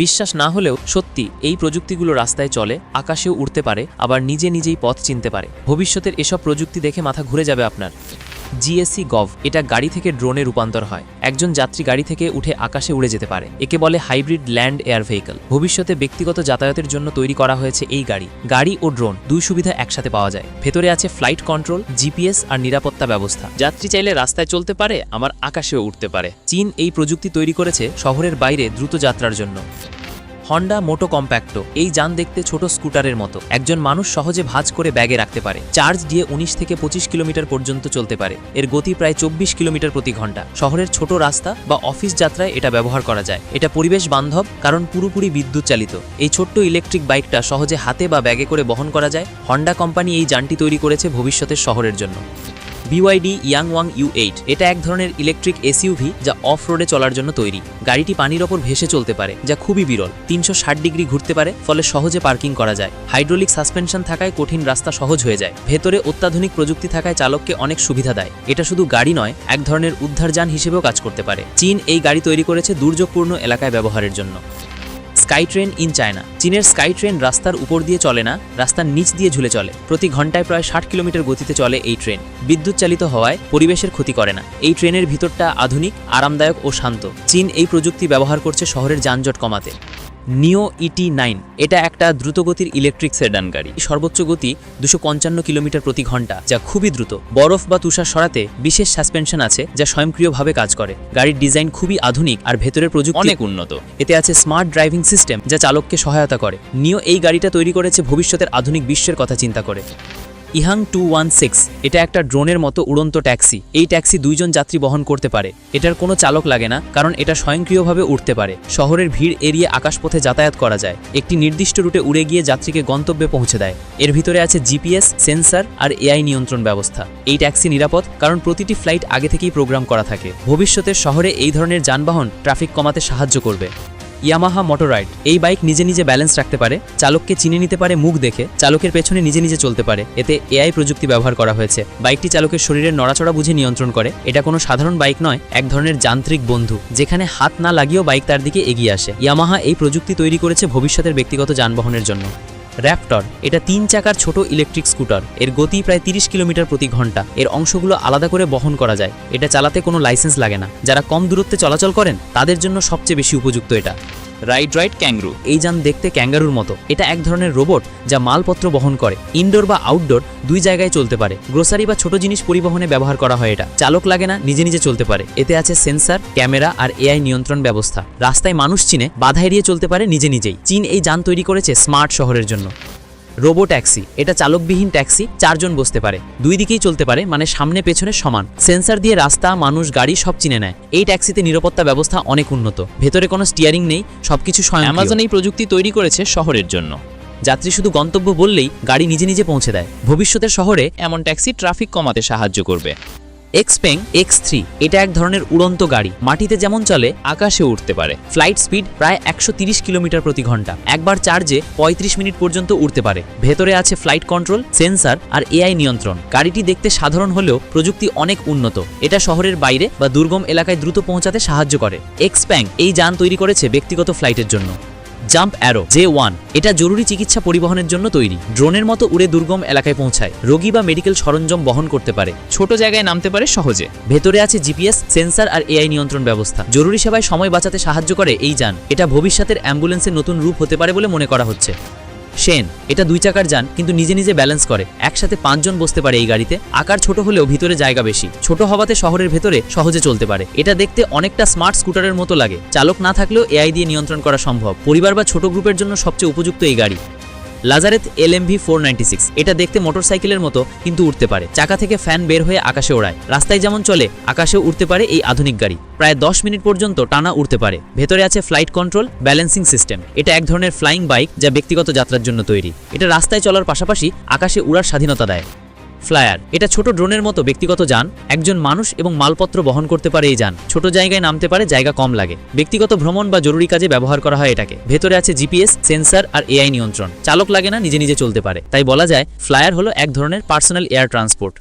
বিশ্বাস না হলেও সত্যি এই প্রযুক্তিগুলো রাস্তায় চলে, আকাশেও উড়তে পারে, আবার নিজে নিজেই পথ চিনতে পারে। ভবিষ্যতের এসব প্রযুক্তি দেখে মাথা ঘুরে যাবে আপনার। জিএসসি গভ, এটা গাড়ি থেকে ড্রোনে রূপান্তর হয়। একজন যাত্রী গাড়ি থেকে উঠে আকাশে উড়ে যেতে পারে। একে বলে হাইব্রিড ল্যান্ড এয়ার ভেহিকল। ভবিষ্যতে ব্যক্তিগত যাতায়াতের জন্য তৈরি করা হয়েছে এই গাড়ি ও ড্রোন দুই সুবিধা একসাথে পাওয়া যায়। ভেতরে আছে ফ্লাইট কন্ট্রোল, জিপিএস আর নিরাপত্তা ব্যবস্থা। যাত্রী চাইলে রাস্তায় চলতে পারে, আবার আকাশেও উঠতে পারে। চীন এই প্রযুক্তি তৈরি করেছে শহরের বাইরে দ্রুত যাত্রার জন্য। হন্ডা মোটো কম্প্যাক্টো, এই যান দেখতে ছোট স্কুটারের মতো। একজন মানুষ সহজে ভাঁজ করে ব্যাগে রাখতে পারে। চার্জ দিয়ে 19 থেকে 25 কিলোমিটার পর্যন্ত চলতে পারে। এর গতি প্রায় 24 কিলোমিটার প্রতি ঘন্টা। শহরের ছোট রাস্তা বা অফিস যাত্রায় এটা ব্যবহার করা যায়। এটা পরিবেশ বান্ধব কারণ পুরোপুরি বিদ্যুৎ চালিত। এই ছোট্ট ইলেকট্রিক বাইকটা সহজে হাতে বা ব্যাগে করে বহন করা যায়। হন্ডা কোম্পানি এই যানটি তৈরি করেছে ভবিষ্যতের শহরের জন্য। বিওয়াইডি ইয়াংওয়াং U8, এটা এক ধরনের ইলেকট্রিক এসইউভি যা অফ রোডে চলার জন্য তৈরি। গাড়িটি পানির ওপর ভেসে চলতে পারে, যা খুবই বিরল। 360 ডিগ্রি ঘুরতে পারে, ফলে সহজে পার্কিং করা যায়। হাইড্রোলিক সাসপেনশন থাকায় কঠিন রাস্তা সহজ হয়ে যায়। ভেতরে অত্যাধুনিক প্রযুক্তি থাকায় চালককে অনেক সুবিধা দেয়। এটা শুধু গাড়ি নয়, এক ধরনের উদ্ধারযান হিসেবেও কাজ করতে পারে। চীন এই গাড়ি তৈরি করেছে দুর্যোগপূর্ণ এলাকায় ব্যবহারের জন্য। স্কাই ট্রেন ইন চায়না, চীনের স্কাই ট্রেন রাস্তার উপর দিয়ে চলে না, রাস্তার নিচ দিয়ে ঝুলে চলে। প্রতি ঘন্টায় প্রায় 60 কিলোমিটার গতিতে চলে এই ট্রেন। বিদ্যুৎ চালিত হওয়ায় পরিবেশের ক্ষতি করে না। এই ট্রেনের ভিতরটা আধুনিক, আরামদায়ক ও শান্ত। চীন এই প্রযুক্তি ব্যবহার করছে শহরের যানজট কমাতে। নিও ET9, এটা একটা দ্রুতগতির ইলেকট্রিক সেডান গাড়ি। সর্বোচ্চ গতি 255 কিলোমিটার প্রতি ঘন্টা, যা খুবই দ্রুত। বরফ বা তুষার সরাতে বিশেষ সাসপেনশন আছে যা স্বয়ংক্রিয়ভাবে কাজ করে। গাড়ির ডিজাইন খুবই আধুনিক আর ভেতরের প্রযুক্তি অনেক উন্নত। এতে আছে স্মার্ট ড্রাইভিং সিস্টেম যা চালককে সহায়তা করে। নিও এই গাড়িটা তৈরি করেছে ভবিষ্যতের আধুনিক বিশ্বের কথা চিন্তা করে। ইহাং 216, এটা একটা ড্রোনের মতো উড়ন্ত ট্যাক্সি। এই ট্যাক্সি 2 জন যাত্রী বহন করতে পারে। এটার কোনো চালক লাগে না কারণ এটা স্বয়ংক্রিয়ভাবে উঠতে পারে। শহরের ভিড় এড়িয়ে আকাশপথে যাতায়াত করা যায়। একটি নির্দিষ্ট রুটে উড়ে গিয়ে যাত্রীকে গন্তব্যে পৌঁছে দেয়। এর ভিতরে আছে জিপিএস, সেন্সর আর AI নিয়ন্ত্রণ ব্যবস্থা। এই ট্যাক্সি নিরাপদ কারণ প্রতিটি ফ্লাইট আগে থেকেই প্রোগ্রাম করা থাকে। ভবিষ্যতের শহরে এই ধরনের যানবাহন ট্রাফিক কমাতে সাহায্য করবে। ইয়ামাহা মোটরাইড, এই বাইক নিজে নিজে ব্যালেন্স রাখতে পারে, চালককে চিনে নিতে পারে মুখ দেখে, চালকের পেছনে নিজে নিজে চলতে পারে। এতে AI প্রযুক্তি ব্যবহার করা হয়েছে। বাইকটি চালকের শরীরের নড়াচড়া বুঝে নিয়ন্ত্রণ করে। এটা কোনো সাধারণ বাইক নয়, এক ধরনের যান্ত্রিক বন্ধু, যেখানে হাত না লাগিয়েও বাইক তার দিকে এগিয়ে আসে। ইয়ামাহা এই প্রযুক্তি তৈরি করেছে ভবিষ্যতের ব্যক্তিগত যানবাহনের জন্য। র্যাপটর, এটা 3 চাকার ছোট ইলেকট্রিক স্কুটার। এর গতি প্রায় 30 কিলোমিটার প্রতি ঘন্টা। এর অংশগুলো আলাদা করে বহন করা যায়। এটা চালাতে কোনো লাইসেন্স লাগে না। যারা কম দূরত্বে চলাচল করেন তাদের জন্য সবচেয়ে বেশি উপযুক্ত এটা। রাইড ক্যাঙ্গারু, এই যান দেখতে ক্যাঙ্গারুর মতো। এটা এক ধরনের রোবট যা মালপত্র বহন করে। ইনডোর বা আউটডোর দুই জায়গায় চলতে পারে। গ্রোসারি বা ছোট জিনিস পরিবহনে ব্যবহার করা হয়। এটা চালক লাগে না, নিজে নিজে চলতে পারে। এতে আছে সেন্সর, ক্যামেরা আর AI নিয়ন্ত্রণ ব্যবস্থা। রাস্তায় মানুষ চিনে, বাধা এড়িয়ে চলতে পারে নিজে নিজেই। চীন এই যান তৈরি করেছে স্মার্ট শহরের জন্য। রোবো ট্যাক্সি, এটা চালকবিহীন ট্যাক্সি, 4 জন বসতে পারে, 2 দিকেই চলতে পারে, মানে সামনে পেছনে সমান। সেন্সর দিয়ে রাস্তা, মানুষ, গাড়ি সব চিনে নেয়। এই ট্যাক্সিতে নিরাপত্তা ব্যবস্থা অনেক উন্নত। ভেতরে কোনো স্টিয়ারিং নেই, সবকিছু স্বয়ং। অ্যামাজন এই প্রযুক্তি তৈরি করেছে শহরের জন্য। যাত্রী শুধু গন্তব্য বললেই গাড়ি নিজে নিজে পৌঁছে দেয়। ভবিষ্যতের শহরে এমন ট্যাক্সি ট্রাফিক কমাতে সাহায্য করবে। এক্সপেং X3, এটা এক ধরনের উড়ন্ত গাড়ি। মাটিতে যেমন চলে আকাশে উঠতে পারে। ফ্লাইট স্পিড প্রায় 130 কিলোমিটার প্রতি ঘন্টা। একবার চার্জে 35 মিনিট পর্যন্ত উঠতে পারে। ভেতরে আছে ফ্লাইট কন্ট্রোল, সেন্সর আর AI নিয়ন্ত্রণ। গাড়িটি দেখতে সাধারণ হলেও প্রযুক্তি অনেক উন্নত। এটা শহরের বাইরে বা দুর্গম এলাকায় দ্রুত পৌঁছাতে সাহায্য করে। এক্সপ্যাং এই যান তৈরি করেছে ব্যক্তিগত ফ্লাইটের জন্য। জাম্প অ্যারো J1, এটা জরুরি চিকিৎসা পরিবহনের জন্য তৈরি। ড্রোনের মতো উড়ে দুর্গম এলাকায় পৌঁছায়। রোগী বা মেডিকেল সরঞ্জাম বহন করতে পারে। ছোট জায়গায় নামতে পারে সহজে। ভেতরে আছে জিপিএস, সেন্সর আর AI নিয়ন্ত্রণ ব্যবস্থা। জরুরি সেবায় সময় বাঁচাতে সাহায্য করে এই যান। এটা ভবিষ্যতের অ্যাম্বুলেন্সের নতুন রূপ হতে পারে বলে মনে করা হচ্ছে। শেন, এটা 2 চাকার যান কিন্তু নিজে নিজে ব্যালেন্স করে। একসাথে 5 জন বসতে পারে এই গাড়িতে। আকার ছোট হলেও ভিতরে জায়গা বেশি। ছোট হওয়াতে শহরের ভেতরে সহজে চলতে পারে। এটা দেখতে অনেকটা স্মার্ট স্কুটারের মতো লাগে। চালক না থাকলেও AI দিয়ে নিয়ন্ত্রণ করা সম্ভব। পরিবার বা ছোট গ্রুপের জন্য সবচেয়ে উপযুক্ত এই গাড়ি। লাজারেথ LMV 496, এটা দেখতে মোটরসাইকেলের মতো কিন্তু উঠতে পারে। চাকা থেকে ফ্যান বের হয়ে আকাশে ওড়ায়। রাস্তায় যেমন চলে আকাশেও উঠতে পারে এই আধুনিক গাড়ি। প্রায় 10 মিনিট পর্যন্ত টানা উঠতে পারে। ভেতরে আছে ফ্লাইট কন্ট্রোল, ব্যালেন্সিং সিস্টেম। এটা এক ধরনের ফ্লাইং বাইক যা ব্যক্তিগত যাত্রার জন্য তৈরি। এটা রাস্তায় চলার পাশাপাশি আকাশে উড়ার স্বাধীনতা দেয়। ফ্লায়ার, এটা ছোট ড্রোনের মতো ব্যক্তিগত যান। একজন মানুষ এবং মালপত্র বহন করতে পারে এই যান। ছোট জায়গায় নামতে পারে, জায়গা কম লাগে। ব্যক্তিগত ভ্রমণ বা জরুরি কাজে ব্যবহার করা হয় এটাকে। ভেতরে আছে জিপিএস, সেন্সর আর AI নিয়ন্ত্রণ। চালক লাগে না, নিজে নিজে চলতে পারে। তাই বলা যায় ফ্লায়ার হলো এক ধরনের পার্সোনাল এয়ার ট্রান্সপোর্ট।